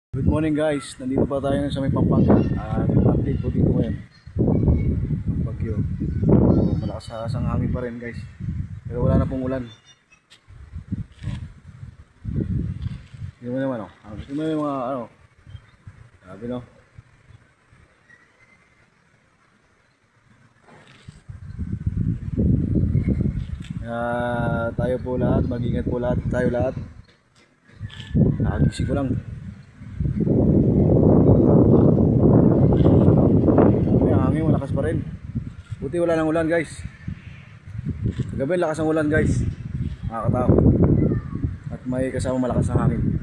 Good morning guys, nandito pa tayo sa may Pampanga. Nag-update po dito ngayon ang bagyo. Malakas ang hangin pa rin guys, pero wala na pong ulan. Tingnan mo naman tingnan mo yung mga sabi no. Tayo po lahat, mag-ingat po lahat, tayo lahat. Nakagising ko lang. Hangin, malakas pa rin. Buti wala nang ulan guys. Gabi lakas ang ulan guys. Nakakatakot. At may kasama malakas na hangin.